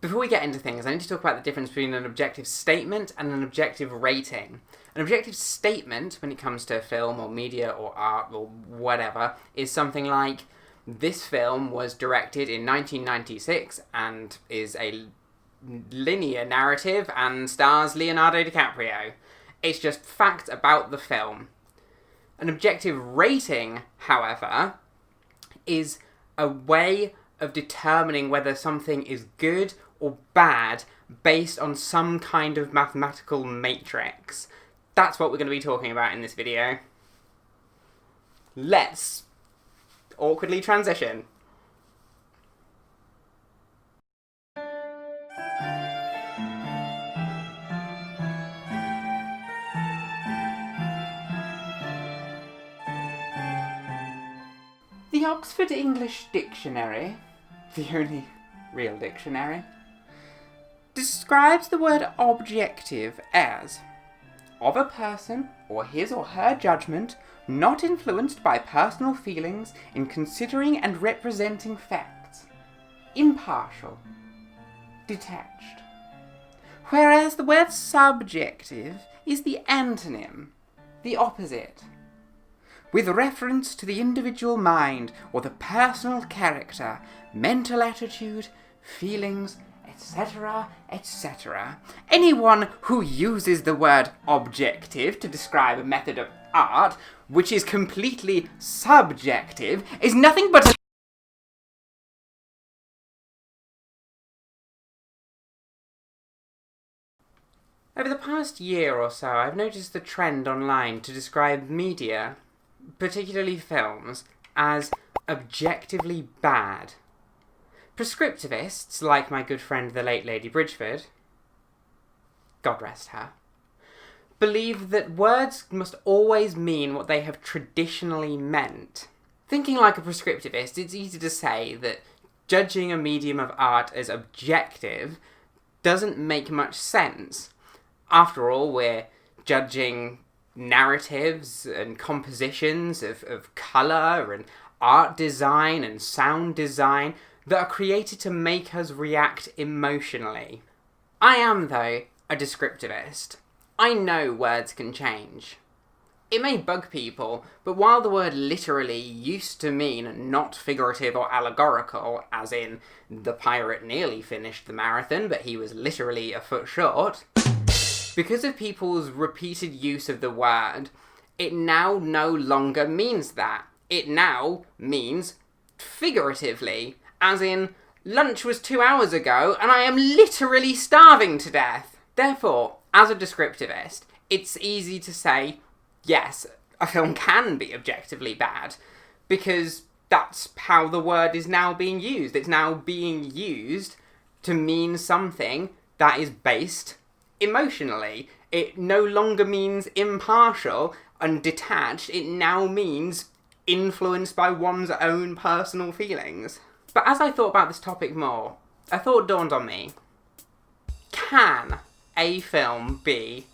Before we get into things, I need to talk about the difference between an objective statement and an objective rating. An objective statement, when it comes to film or media or art or whatever, is something like, this film was directed in 1996 and is a linear narrative and stars Leonardo DiCaprio. It's just facts about the film. An objective rating, however, is a way of determining whether something is good or bad based on some kind of mathematical matrix. That's what we're going to be talking about in this video. Let's awkwardly transition. The Oxford English Dictionary, the only real dictionary, describes the word objective as of a person or his or her judgment not influenced by personal feelings in considering and representing facts, impartial, detached. Whereas the word subjective is the antonym, the opposite, with reference to the individual mind or the personal character, mental attitude, feelings, etc., etc. Anyone who uses the word objective to describe a method of art which is completely subjective is nothing but a... Over the past year or so, I've noticed the trend online to describe media, particularly films, as objectively bad. Prescriptivists, like my good friend the late Lady Bridgeford, God rest her, believe that words must always mean what they have traditionally meant. Thinking like a prescriptivist, it's easy to say that judging a medium of art as objective doesn't make much sense. After all, we're judging narratives and compositions of colour and art design and sound design that are created to make us react emotionally. I am, though, a descriptivist. I know words can change. It may bug people, but while the word literally used to mean not figurative or allegorical, as in the pirate nearly finished the marathon but he was literally a foot short, because of people's repeated use of the word, it now no longer means that. It now means figuratively, as in, lunch was 2 hours ago and I am literally starving to death. Therefore, as a descriptivist, it's easy to say, yes, a film can be objectively bad, because that's how the word is now being used. It's now being used to mean something that is based emotionally. It no longer means impartial and detached, it now means influenced by one's own personal feelings. But as I thought about this topic more, a thought dawned on me. Can a film be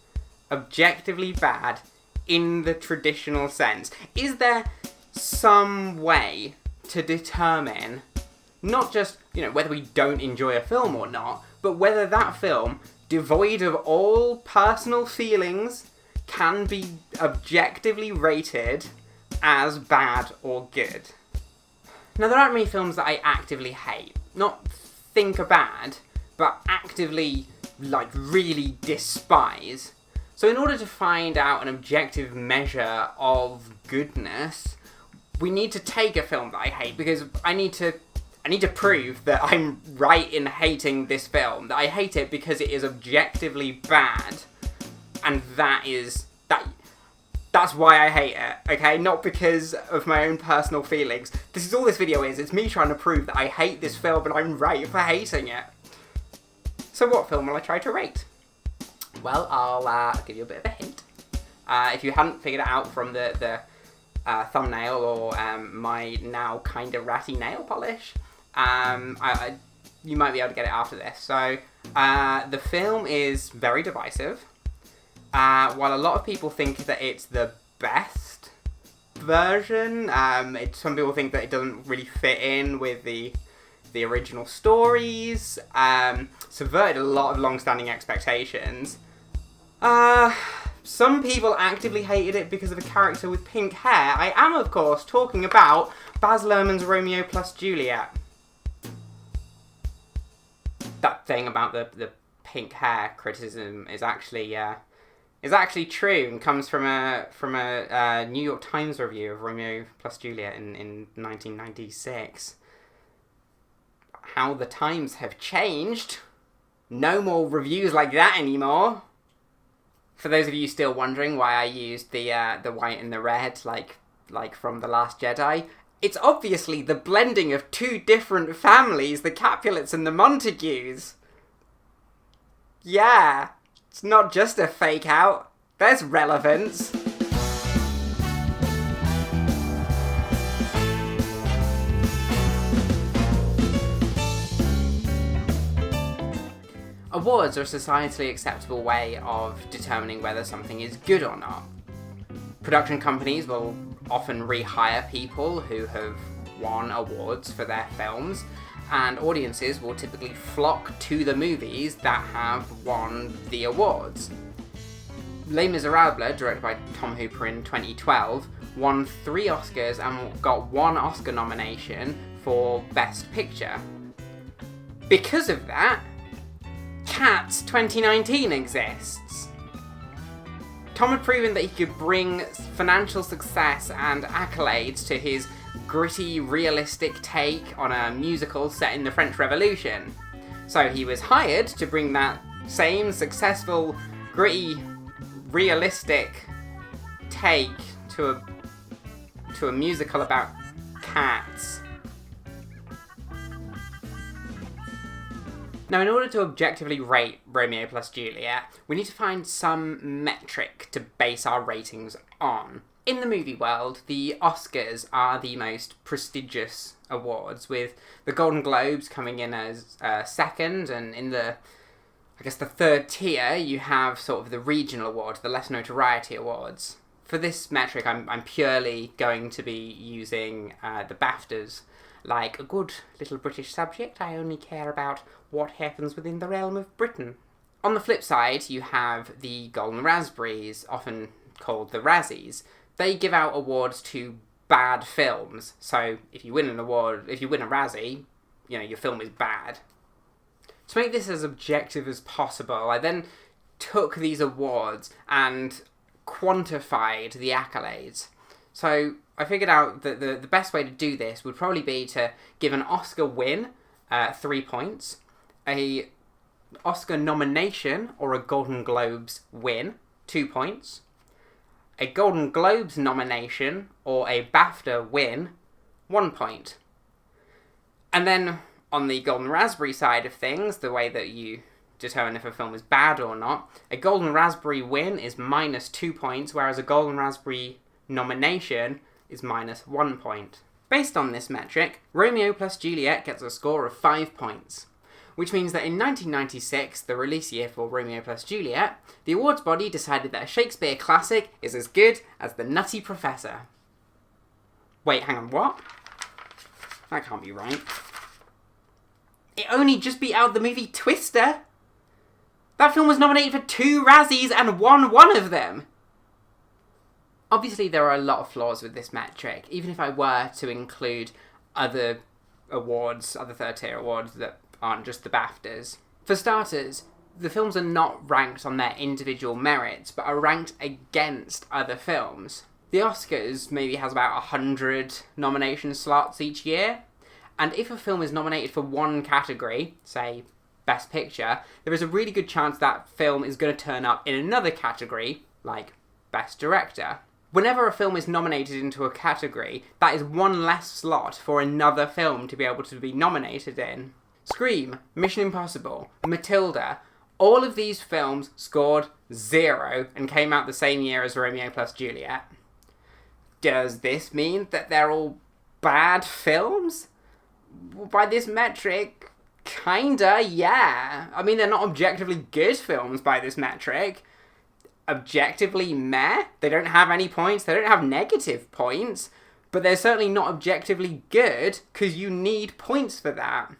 objectively bad in the traditional sense? Is there some way to determine not just, whether we don't enjoy a film or not, but whether that film, devoid of all personal feelings, can be objectively rated as bad or good? Now, there aren't many films that I actively hate. Not think are bad, but actively, really despise. So in order to find out an objective measure of goodness, we need to take a film that I hate, because I need to prove that I'm right in hating this film, that I hate it because it is objectively bad, and that's why I hate it, okay? Not because of my own personal feelings. This is all this video is. It's me trying to prove that I hate this film and I'm right for hating it. So what film will I try to rate? Well, I'll give you a bit of a hint. If you hadn't figured it out from the thumbnail or my now kind of ratty nail polish, you might be able to get it after this. So, the film is very divisive. While a lot of people think that it's the best version, some people think that it doesn't really fit in with the the original stories, subverted a lot of long-standing expectations. Some people actively hated it because of a character with pink hair. I am, of course, talking about Baz Luhrmann's Romeo plus Juliet. That thing about the pink hair criticism is actually true and comes from a New York Times review of Romeo plus Juliet in 1996. How the times have changed. No more reviews like that anymore. For those of you still wondering why I used the white and the red, like from The Last Jedi, it's obviously the blending of two different families, the Capulets and the Montagues. Yeah, it's not just a fake out. There's relevance. Awards are a societally acceptable way of determining whether something is good or not. Production companies will often rehire people who have won awards for their films, and audiences will typically flock to the movies that have won the awards. Les Miserables, directed by Tom Hooper in 2012, won 3 Oscars and got 1 Oscar nomination for Best Picture. Because of that, Cats 2019 exists. Tom had proven that he could bring financial success and accolades to his gritty, realistic take on a musical set in the French Revolution. So he was hired to bring that same successful, gritty, realistic take to a musical about cats. Now, in order to objectively rate Romeo plus Juliet, we need to find some metric to base our ratings on. In the movie world, the Oscars are the most prestigious awards, with the Golden Globes coming in as second, and in the third tier, you have sort of the regional awards, the less notoriety awards. For this metric, I'm purely going to be using the BAFTAs. Like a good little British subject, I only care about what happens within the realm of Britain. On the flip side, you have the Golden Raspberries, often called the Razzies. They give out awards to bad films. So if you win an award, if you win a Razzie, your film is bad. To make this as objective as possible, I then took these awards and quantified the accolades. So I figured out that the best way to do this would probably be to give an Oscar win 3 points, a Oscar nomination or a Golden Globes win 2 points, a Golden Globes nomination or a BAFTA win 1 point. And then on the Golden Raspberry side of things, the way that you determine if a film is bad or not, a Golden Raspberry win is minus 2 points, whereas a Golden Raspberry nomination is minus 1 point. Based on this metric, Romeo plus Juliet gets a score of 5 points, which means that in 1996, the release year for Romeo plus Juliet, the awards body decided that a Shakespeare classic is as good as The Nutty Professor. Wait, hang on, what? That can't be right. It only just beat out the movie Twister. That film was nominated for 2 Razzies and won 1 of them. Obviously, there are a lot of flaws with this metric, even if I were to include other awards, other third-tier awards that aren't just the BAFTAs. For starters, the films are not ranked on their individual merits, but are ranked against other films. The Oscars maybe has about 100 nomination slots each year, and if a film is nominated for one category, say Best Picture, there is a really good chance that film is going to turn up in another category, like Best Director. Whenever a film is nominated into a category, that is one less slot for another film to be able to be nominated in. Scream, Mission Impossible, Matilda, all of these films scored 0 and came out the same year as Romeo plus Juliet. Does this mean that they're all bad films? By this metric, kinda, yeah. I mean, they're not objectively good films by this metric. Objectively meh. They don't have any points. They don't have negative points. but they're certainly not objectively good, because you need points for that.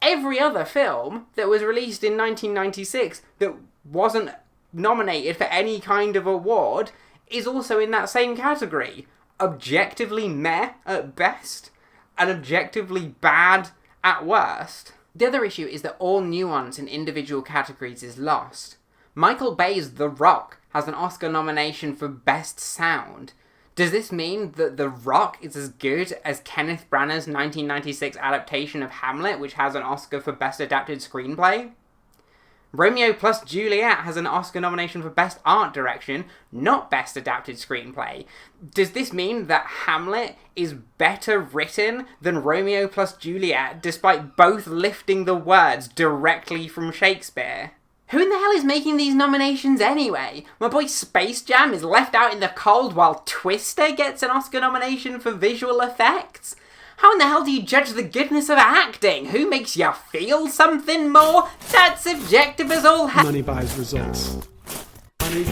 Every other film that was released in 1996 that wasn't nominated for any kind of award is also in that same category. Objectively meh at best, and objectively bad at worst. The other issue is that all nuance in individual categories is lost. Michael Bay's The Rock has an Oscar nomination for Best Sound. Does this mean that The Rock is as good as Kenneth Branagh's 1996 adaptation of Hamlet, which has an Oscar for Best Adapted Screenplay? Romeo plus Juliet has an Oscar nomination for Best Art Direction, not Best Adapted Screenplay. Does this mean that Hamlet is better written than Romeo plus Juliet, despite both lifting the words directly from Shakespeare? Who in the hell is making these nominations anyway? My boy Space Jam is left out in the cold while Twister gets an Oscar nomination for visual effects? How in the hell do you judge the goodness of acting? Who makes you feel something more? That's subjective as all hell. Money buys results. Money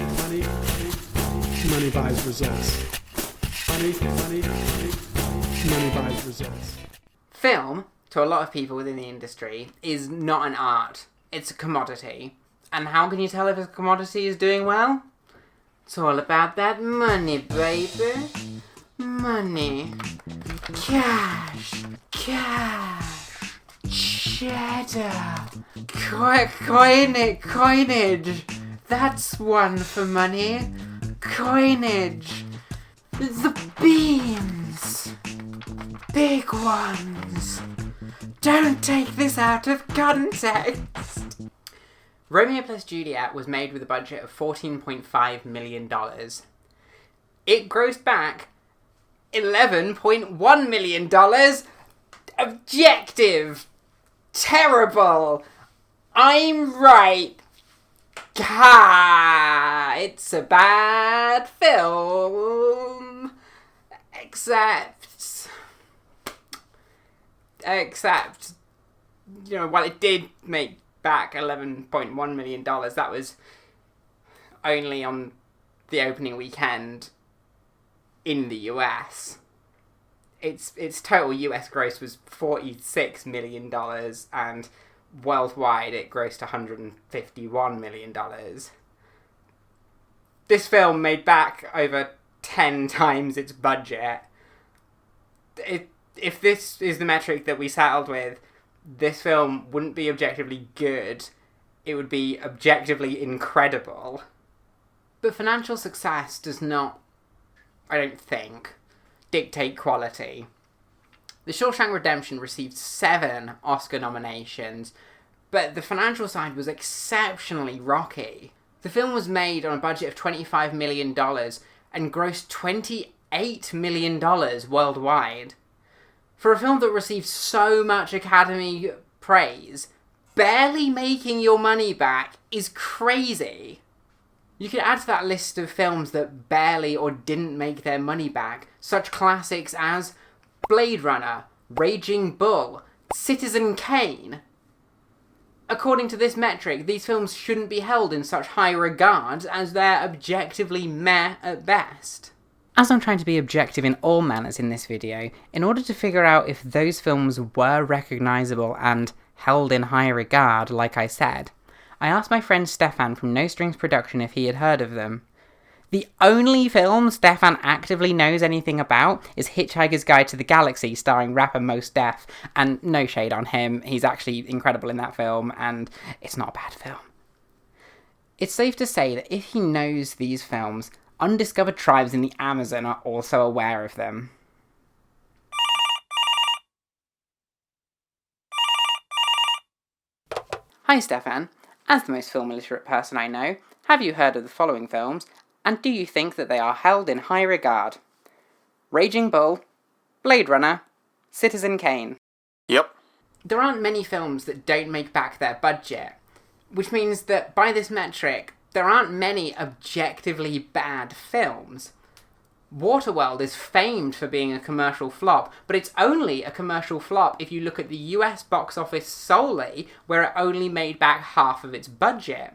buys results. Money buys results. Film, to a lot of people within the industry, is not an art. It's a commodity. And how can you tell if a commodity is doing well? It's all about that money, baby. Money. Cash. Cheddar. Coinage. That's one for money. Coinage. The beans. Big ones. Don't take this out of context. Romeo plus Juliet was made with a budget of $14.5 million. It grossed back $11.1 million. Objective. Terrible. I'm right. Ha! It's a bad film. Except, while it did make back $11.1 million, that was only on the opening weekend in the US. Its total US gross was $46 million, and worldwide it grossed $151 million. This film made back over 10 times its budget. If this is the metric that we settled with, this film wouldn't be objectively good, it would be objectively incredible. But financial success does not, I don't think, dictate quality. The Shawshank Redemption received 7 Oscar nominations, but the financial side was exceptionally rocky. The film was made on a budget of $25 million and grossed $28 million worldwide. For a film that received so much Academy praise, barely making your money back is crazy. You could add to that list of films that barely or didn't make their money back such classics as Blade Runner, Raging Bull, Citizen Kane. According to this metric, these films shouldn't be held in such high regard as they're objectively meh at best. As I'm trying to be objective in all manners in this video, in order to figure out if those films were recognisable and held in high regard, like I said, I asked my friend Stefan from NoStringsPrd if he had heard of them. The only film Stefan actively knows anything about is Hitchhiker's Guide to the Galaxy, starring rapper Mos Def, and no shade on him, he's actually incredible in that film, and it's not a bad film. It's safe to say that if he knows these films, undiscovered tribes in the Amazon are also aware of them. Hi Stefan, as the most film illiterate person I know, have you heard of the following films, and do you think that they are held in high regard? Raging Bull, Blade Runner, Citizen Kane. Yep. There aren't many films that don't make back their budget, which means that by this metric, there aren't many objectively bad films. Waterworld is famed for being a commercial flop, but it's only a commercial flop if you look at the US box office solely, where it only made back half of its budget.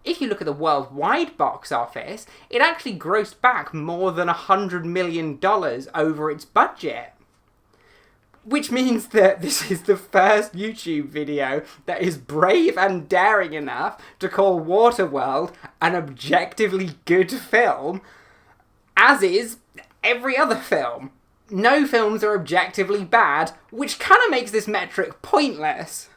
If you look at the worldwide box office, it actually grossed back more than $100 million over its budget. Which means that this is the first YouTube video that is brave and daring enough to call Waterworld an objectively good film, as is every other film. No films are objectively bad, which kind of makes this metric pointless.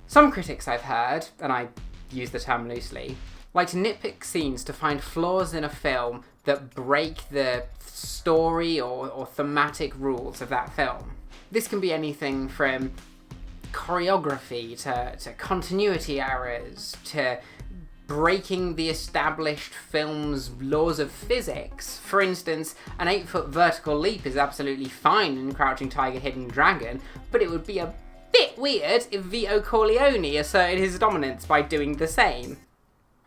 Some critics I've heard, and I use the term loosely, like to nitpick scenes to find flaws in a film that break the story or thematic rules of that film. This can be anything from choreography to continuity errors to breaking the established film's laws of physics. For instance, an 8-foot vertical leap is absolutely fine in Crouching Tiger, Hidden Dragon, but it would be a bit weird if Vito Corleone asserted his dominance by doing the same.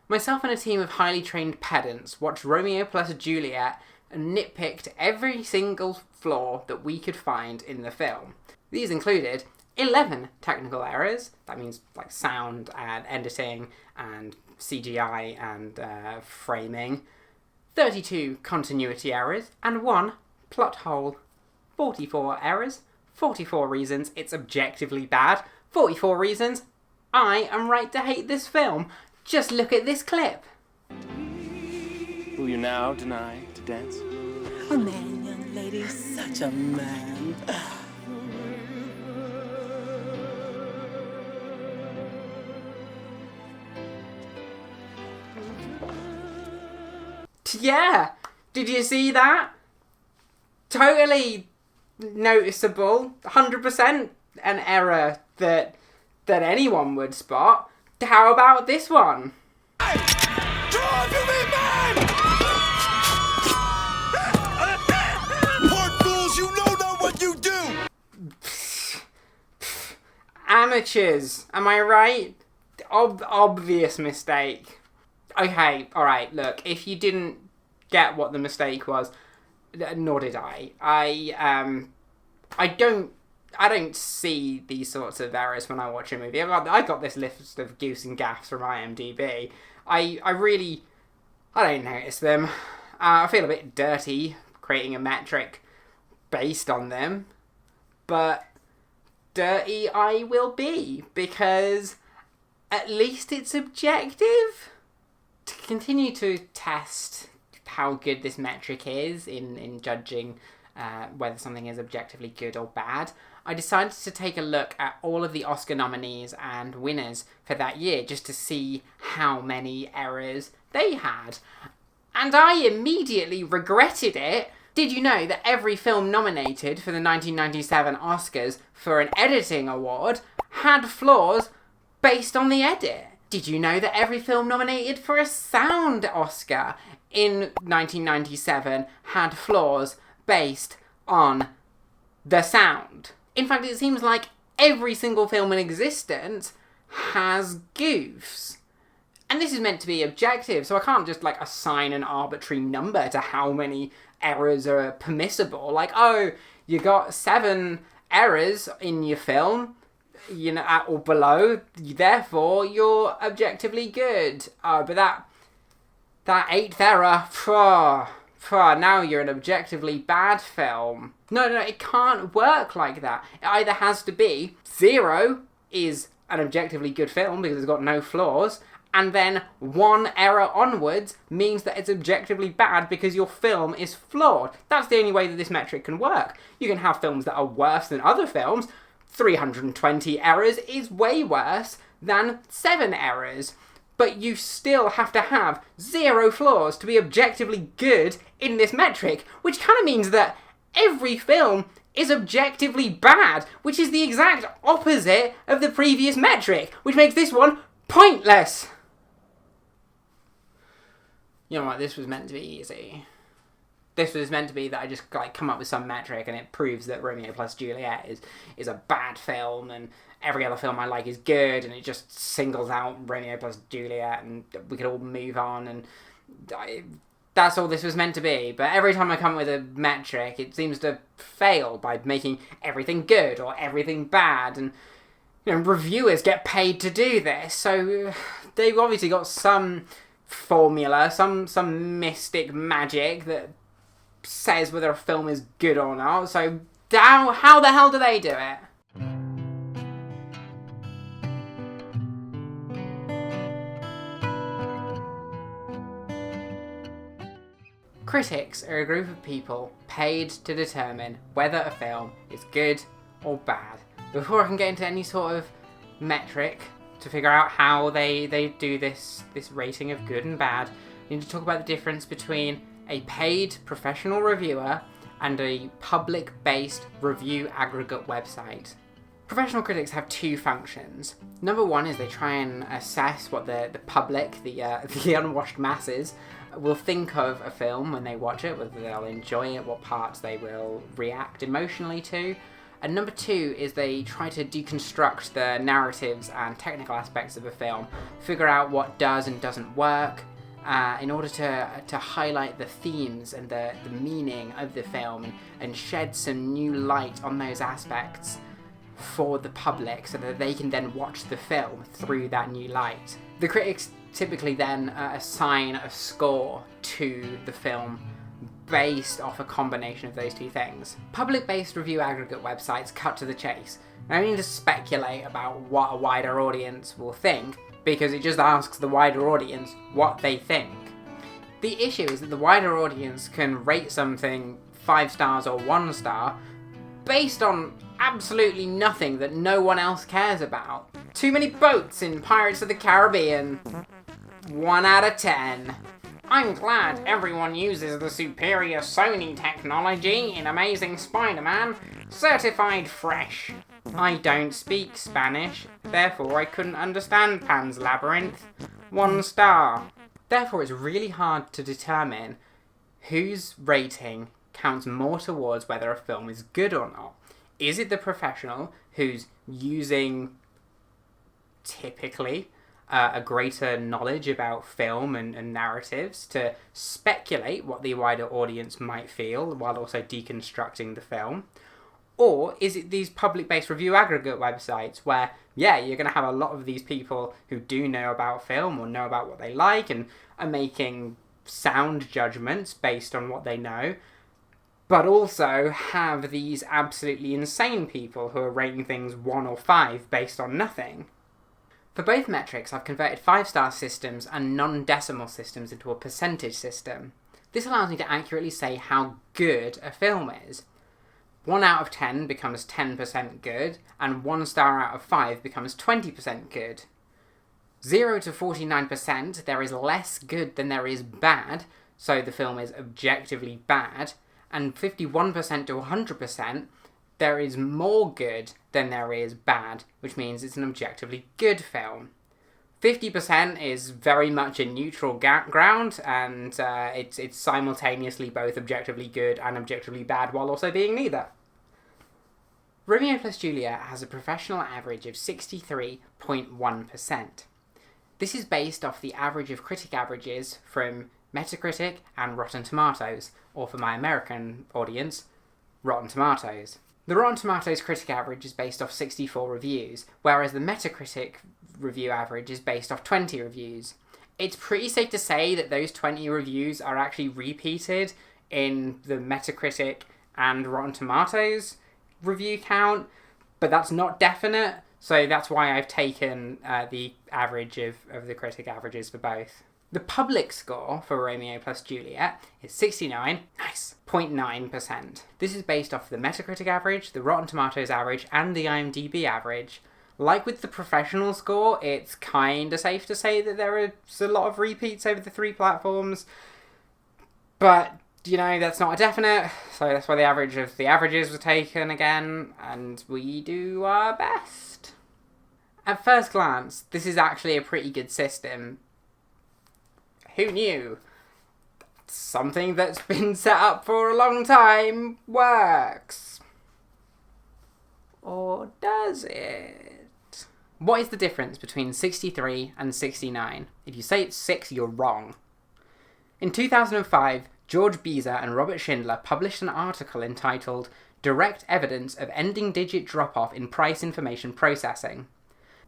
Myself and a team of highly trained pedants watched Romeo plus Juliet and nitpicked every single flaw that we could find in the film. These included 11 technical errors, that means like sound and editing and CGI and framing, 32 continuity errors, and 1 plot hole. 44 errors, 44 reasons it's objectively bad, 44 reasons I am right to hate this film. Just look at this clip. Will you now deny to dance? A man, young lady, such a man. Yeah, did you see that? Totally noticeable, 100% an error that anyone would spot. How about this one? Amateurs, am I right? Obvious mistake. Okay, alright, look, if you didn't get what the mistake was, nor did I. I don't see these sorts of errors when I watch a movie. I got this list of goofs and gaffs from IMDb. I don't notice them. I feel a bit dirty creating a metric based on them, but dirty I will be, because at least it's objective. To continue to test how good this metric is in judging whether something is objectively good or bad, I decided to take a look at all of the Oscar nominees and winners for that year just to see how many errors they had. And I immediately regretted it. Did you know that every film nominated for the 1997 Oscars for an editing award had flaws based on the edit? Did you know that every film nominated for a sound Oscar in 1997 had flaws based on the sound? In fact, it seems like every single film in existence has goofs. And this is meant to be objective, so I can't just assign an arbitrary number to how many errors are permissible. Like, oh, you got 7 errors in your film, at or below, therefore you're objectively good. But that 8th error, now you're an objectively bad film. No, it can't work like that. It either has to be 0 is an objectively good film because it's got no flaws, and then 1 error onwards means that it's objectively bad because your film is flawed. That's the only way that this metric can work. You can have films that are worse than other films. 320 errors is way worse than 7 errors. But you still have to have 0 flaws to be objectively good in this metric, which kind of means that every film is objectively bad, which is the exact opposite of the previous metric, which makes this one pointless. You know what, this was meant to be easy. This was meant to be that I just come up with some metric and it proves that Romeo plus Juliet is a bad film and every other film I like is good, and it just singles out Romeo plus Juliet and we could all move on, and that's all this was meant to be. But every time I come up with a metric, it seems to fail by making everything good or everything bad. And reviewers get paid to do this, so they've obviously got some formula, some mystic magic that says whether a film is good or not. So how the hell do they do it? Critics are a group of people paid to determine whether a film is good or bad. Before I can get into any sort of metric to figure out how they do this rating of good and bad, we need to talk about the difference between a paid professional reviewer and a public-based review aggregate website. Professional critics have two functions. Number one is they try and assess what the public, the unwashed masses, will think of a film when they watch it, whether they'll enjoy it, what parts they will react emotionally to. And number two is they try to deconstruct the narratives and technical aspects of a film, figure out what does and doesn't work, in order to highlight the themes and the meaning of the film and shed some new light on those aspects for the public so that they can then watch the film through that new light. The critics typically then assign a score to the film based off a combination of those two things. Public-based review aggregate websites cut to the chase. They don't need to speculate about what a wider audience will think, because it just asks the wider audience what they think. The issue is that the wider audience can rate something 5 stars or 1 star based on absolutely nothing that no one else cares about. Too many boats in Pirates of the Caribbean. 1 out of 10. I'm glad everyone uses the superior Sony technology in Amazing Spider-Man. Certified fresh. I don't speak Spanish, therefore I couldn't understand Pan's Labyrinth. 1 star. Therefore it's really hard to determine whose rating counts more towards whether a film is good or not. Is it the professional who's using, typically, a greater knowledge about film and narratives to speculate what the wider audience might feel while also deconstructing the film? Or is it these public-based review aggregate websites where, yeah, you're going to have a lot of these people who do know about film or know about what they like and are making sound judgments based on what they know, but also have these absolutely insane people who are rating things 1 or 5 based on nothing? For both metrics, I've converted 5-star systems and non-decimal systems into a percentage system. This allows me to accurately say how good a film is. 1 out of 10 becomes 10% good, and 1 star out of 5 becomes 20% good. 0 to 49%, there is less good than there is bad, so the film is objectively bad, and 51% to 100%, there is more good than there is bad, which means it's an objectively good film. 50% is very much a neutral ground, and it's simultaneously both objectively good and objectively bad, while also being neither. Romeo plus Juliet has a professional average of 63.1%. This is based off the average of critic averages from Metacritic and Rotten Tomatoes, or for my American audience, Rotten Tomatoes. The Rotten Tomatoes critic average is based off 64 reviews, whereas the Metacritic review average is based off 20 reviews. It's pretty safe to say that those 20 reviews are actually repeated in the Metacritic and Rotten Tomatoes review count, but that's not definite, so that's why I've taken the average of the critic averages for both. The public score for Romeo plus Juliet is 69.9%. This is based off the Metacritic average, the Rotten Tomatoes average, and the IMDb average. Like with the professional score, it's kinda safe to say that there is a lot of repeats over the 3 platforms, but, that's not a definite, so that's why the average of the averages was taken again, and we do our best. At first glance, this is actually a pretty good system. Who knew? Something that's been set up for a long time works. Or does it? What is the difference between 63 and 69? If you say it's 6, you're wrong. In 2005, George Beezer and Robert Schindler published an article entitled Direct Evidence of Ending Digit Drop-Off in Price Information Processing.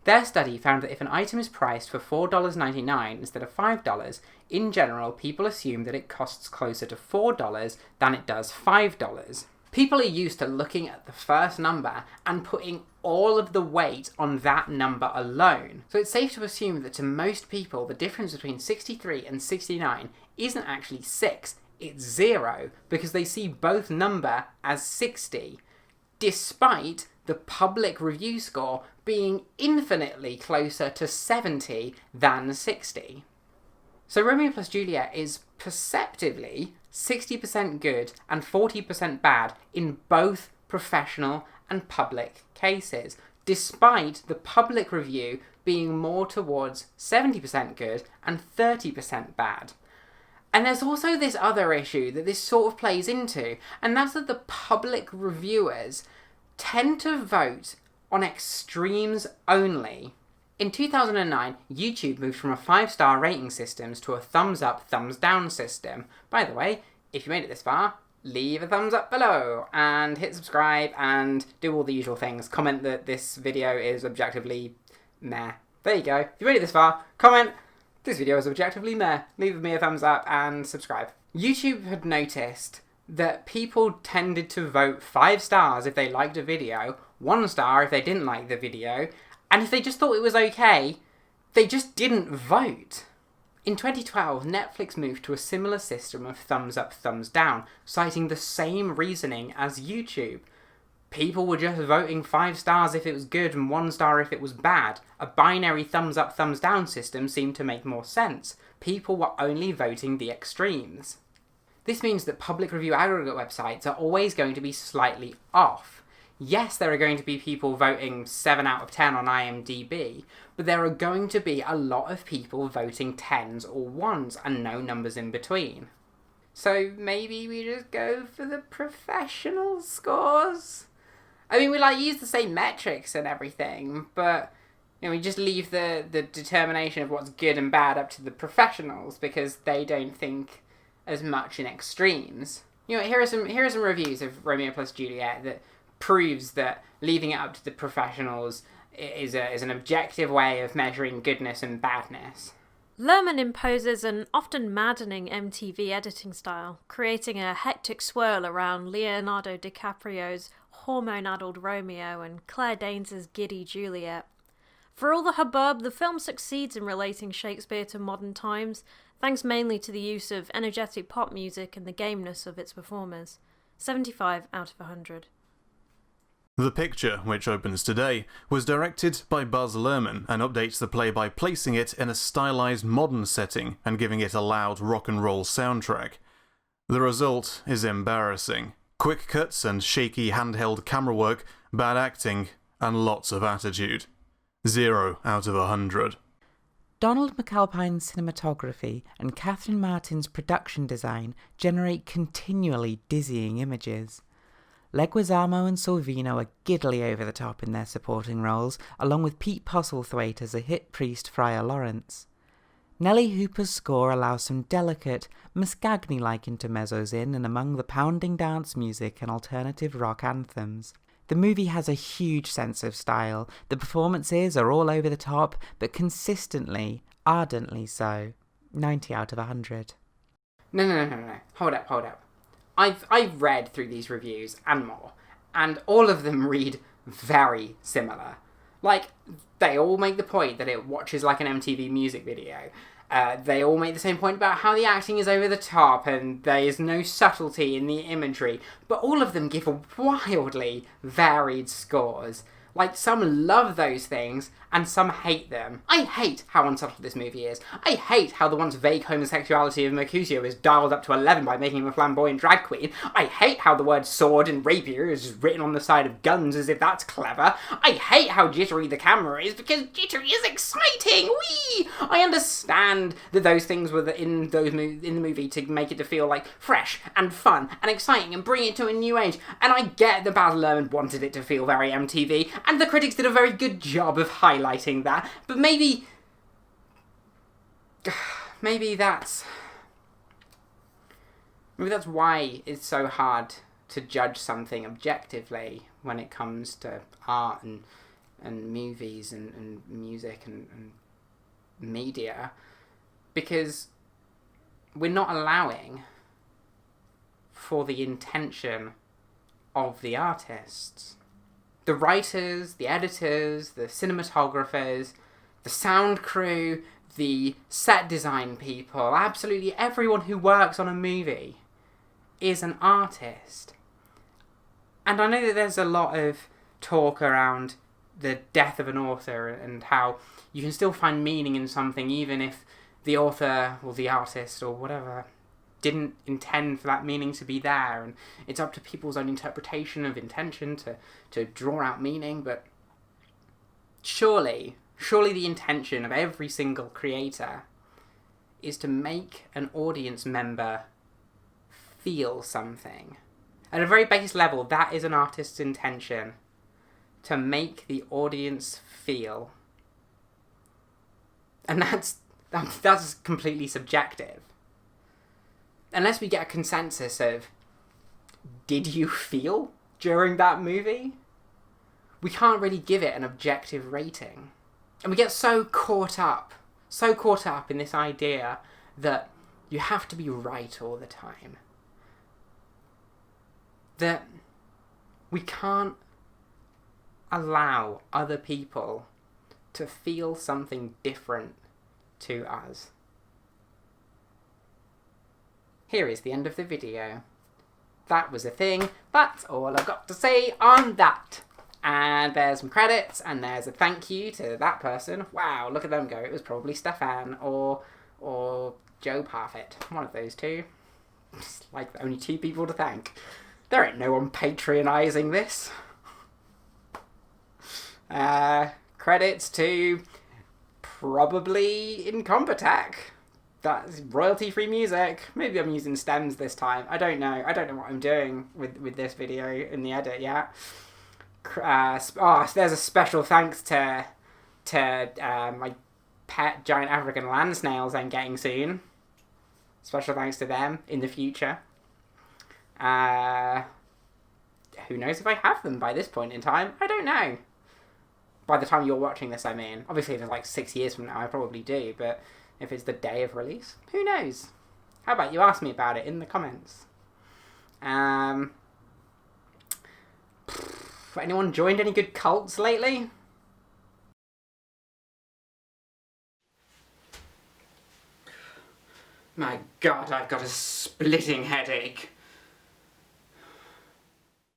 Their study found that if an item is priced for $4.99 instead of $5, in general, people assume that it costs closer to $4 than it does $5. People are used to looking at the first number and putting all of the weight on that number alone. So it's safe to assume that to most people, the difference between 63 and 69 isn't actually 6, it's 0, because they see both number as 60, despite the public review score being infinitely closer to 70 than 60. So Romeo plus Juliet is perceptively 60% good and 40% bad in both professional and public cases, despite the public review being more towards 70% good and 30% bad. And there's also this other issue that this sort of plays into, and that's that the public reviewers tend to vote on extremes only. In 2009, YouTube moved from a 5-star rating system to a thumbs up, thumbs down system. By the way, if you made it this far, leave a thumbs up below and hit subscribe and do all the usual things. Comment that this video is objectively meh. There you go. If you made it this far, comment this video is objectively meh. Leave me a thumbs up and subscribe. YouTube had noticed that people tended to vote 5 stars if they liked a video, 1 star if they didn't like the video, and if they just thought it was okay, they just didn't vote. In 2012, Netflix moved to a similar system of thumbs up, thumbs down, citing the same reasoning as YouTube. People were just voting 5 stars if it was good and 1 star if it was bad. A binary thumbs up, thumbs down system seemed to make more sense. People were only voting the extremes. This means that public review aggregate websites are always going to be slightly off. Yes, there are going to be people voting 7 out of 10 on IMDb, but there are going to be a lot of people voting 10s or 1s and no numbers in between. So maybe we just go for the professional scores? I mean, we use the same metrics and everything, but we just leave the determination of what's good and bad up to the professionals because they don't think as much in extremes. Here are some reviews of Romeo plus Juliet that proves that leaving it up to the professionals is an objective way of measuring goodness and badness. Lerman imposes an often maddening MTV editing style, creating a hectic swirl around Leonardo DiCaprio's hormone-addled Romeo and Claire Danes' giddy Juliet. For all the hubbub, the film succeeds in relating Shakespeare to modern times, thanks mainly to the use of energetic pop music and the gameness of its performers. 75 out of 100. The picture, which opens today, was directed by Buzz Lerman and updates the play by placing it in a stylized modern setting and giving it a loud rock and roll soundtrack. The result is embarrassing. Quick cuts and shaky handheld camera work, bad acting, and lots of attitude. 0 out of 100. Donald McAlpine's cinematography and Catherine Martin's production design generate continually dizzying images. Leguizamo and Sorvino are giddily over the top in their supporting roles, along with Pete Postlethwaite as a hit priest Friar Lawrence. Nellie Hooper's score allows some delicate, Mascagni-like intermezzos in and among the pounding dance music and alternative rock anthems. The movie has a huge sense of style. The performances are all over the top, but consistently, ardently so. 90 out of 100. No. Hold up. I've read through these reviews and more, and all of them read very similar. They all make the point that it watches like an MTV music video. They all make the same point about how the acting is over the top and there is no subtlety in the imagery, but all of them give wildly varied scores. Some love those things, and some hate them. I hate how unsubtle this movie is. I hate how the once vague homosexuality of Mercutio is dialed up to 11 by making him a flamboyant drag queen. I hate how the word sword and rapier is written on the side of guns as if that's clever. I hate how jittery the camera is, because jittery is exciting! Whee! I understand that those things were in the movie to make it to feel fresh and fun and exciting and bring it to a new age, and I get that Baz Luhrmann wanted it to feel very MTV, and the critics did a very good job of highlighting that, but maybe that's Maybe that's why it's so hard to judge something objectively when it comes to art and movies and music and media, because we're not allowing for the intention of the artists. The writers, the editors, the cinematographers, the sound crew, the set design people, absolutely everyone who works on a movie is an artist. And I know that there's a lot of talk around the death of an author and how you can still find meaning in something even if the author or the artist or whatever didn't intend for that meaning to be there, and it's up to people's own interpretation of intention to draw out meaning. But surely the intention of every single creator is to make an audience member feel something. At a very base level, that is an artist's intention, to make the audience feel. And that's completely subjective. Unless we get a consensus of, did you feel during that movie? We can't really give it an objective rating. And we get so caught up in this idea that you have to be right all the time, that we can't allow other people to feel something different to us. Here is the end of the video. That was a thing. That's all I've got to say on that. And there's some credits, and there's a thank you to that person. Wow, look at them go. It was probably Stefan or Joe Parfit. One of those two. It's like only two people to thank. There ain't no one patronising this. Credits to probably Incompetech. That's royalty-free music. Maybe I'm using stems this time. I don't know. I don't know what I'm doing with this video in the edit yet. There's a special thanks to my pet giant African land snails I'm getting soon. Special thanks to them in the future. Who knows if I have them by this point in time? I don't know. By the time you're watching this, I mean. Obviously, if it's like 6 years from now, I probably do, but if it's the day of release, who knows? How about you ask me about it in the comments? Anyone joined any good cults lately? My God, I've got a splitting headache.